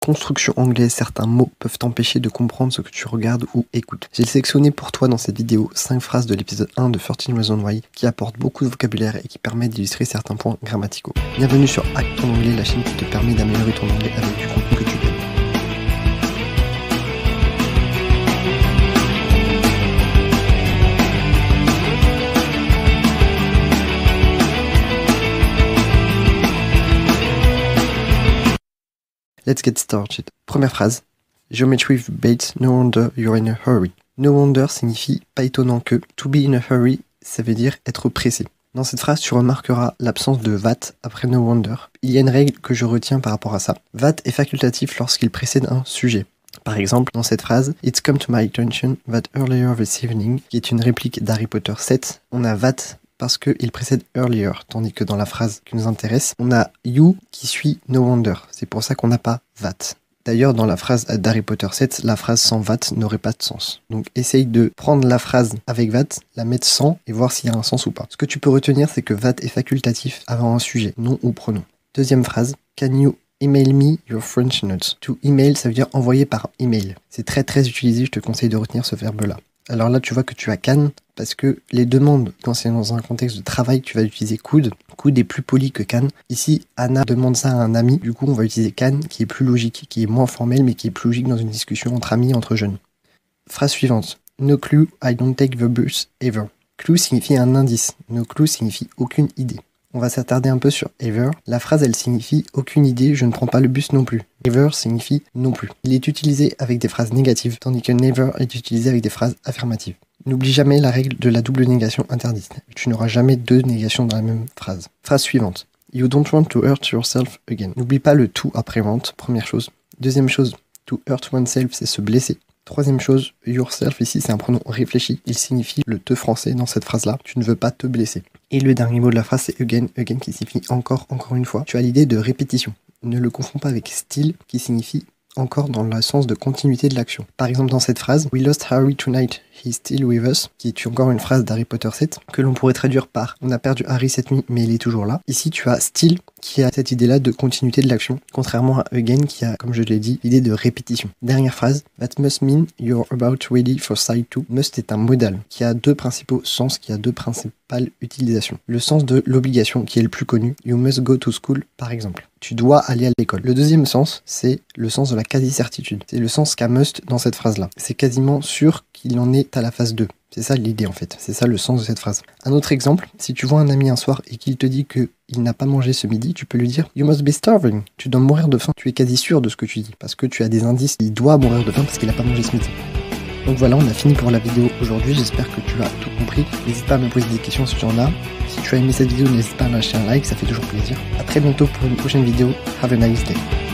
construction anglaise, certains mots peuvent t'empêcher de comprendre ce que tu regardes ou écoutes. J'ai sélectionné pour toi dans cette vidéo 5 phrases de l'épisode 1 de 13 Reasons Why qui apportent beaucoup de vocabulaire et qui permettent d'illustrer certains points grammaticaux. Bienvenue sur Hack ton anglais, la chaîne qui te permet d'améliorer ton anglais avec du contenu que tu aimes. Let's get started. Première phrase. Geometry with Bates, no wonder you're in a hurry. No wonder signifie pas étonnant que. To be in a hurry, ça veut dire être pressé. Dans cette phrase, tu remarqueras l'absence de that après no wonder. Il y a une règle que je retiens par rapport à ça. That est facultatif lorsqu'il précède un sujet. Par exemple, dans cette phrase, It's come to my attention that earlier this evening, qui est une réplique d'Harry Potter 7, on a that parce qu'il précède earlier, tandis que dans la phrase qui nous intéresse, on a you qui suit no wonder. C'est pour ça qu'on n'a pas that. D'ailleurs, dans la phrase d'Harry Potter 7, la phrase sans that n'aurait pas de sens. Donc essaye de prendre la phrase avec that, la mettre sans et voir s'il y a un sens ou pas. Ce que tu peux retenir, c'est que that est facultatif avant un sujet, nom ou pronom. Deuxième phrase, Can you email me your French notes? To email, ça veut dire envoyer par email. C'est très utilisé, je te conseille de retenir ce verbe-là. Alors là, tu vois que tu as can, parce que les demandes, quand c'est dans un contexte de travail, tu vas utiliser could. Could est plus poli que can. Ici, Anna demande ça à un ami, du coup on va utiliser can, qui est plus logique, qui est moins formel, mais qui est plus logique dans une discussion entre amis, entre jeunes. Phrase suivante. No clue, I don't take the bus ever. Clue signifie un indice. No clue signifie aucune idée. On va s'attarder un peu sur ever. La phrase, elle signifie aucune idée, je ne prends pas le bus non plus. Ever signifie non plus. Il est utilisé avec des phrases négatives, tandis que never est utilisé avec des phrases affirmatives. N'oublie jamais la règle de la double négation interdite. Tu n'auras jamais deux négations dans la même phrase. Phrase suivante. You don't want to hurt yourself again. N'oublie pas le to après-vente, première chose. Deuxième chose, to hurt oneself, c'est se blesser. Troisième chose, yourself, ici c'est un pronom réfléchi. Il signifie le te français dans cette phrase-là. Tu ne veux pas te blesser. Et le dernier mot de la phrase, c'est again. Again qui signifie encore une fois. Tu as l'idée de répétition. Ne le confonds pas avec still qui signifie encore dans le sens de continuité de l'action. Par exemple dans cette phrase, We lost Harry tonight, he's still with us, qui est encore une phrase d'Harry Potter 7, que l'on pourrait traduire par On a perdu Harry cette nuit, mais il est toujours là. Ici tu as still qui a cette idée-là de continuité de l'action, contrairement à again qui a, comme je l'ai dit, l'idée de répétition. Dernière phrase, That must mean you're about ready for side 2. Must est un modal qui a deux principaux sens, qui a deux principales utilisations. Le sens de l'obligation qui est le plus connu, You must go to school par exemple. Tu dois aller à l'école. Le deuxième sens, c'est le sens de la quasi-certitude. C'est le sens qu'a must dans cette phrase-là. C'est quasiment sûr qu'il en est à la phase 2. C'est ça l'idée en fait. C'est ça le sens de cette phrase. Un autre exemple, si tu vois un ami un soir et qu'il te dit qu'il n'a pas mangé ce midi, tu peux lui dire You must be starving. Tu dois mourir de faim. Tu es quasi sûr de ce que tu dis parce que tu as des indices. Il doit mourir de faim parce qu'il n'a pas mangé ce midi. Donc voilà, on a fini pour la vidéo aujourd'hui. J'espère que tu as tout compris. N'hésite pas à me poser des questions si tu en as. Si tu as aimé cette vidéo, n'hésite pas à lâcher un like, ça fait toujours plaisir. A très bientôt pour une prochaine vidéo. Have a nice day.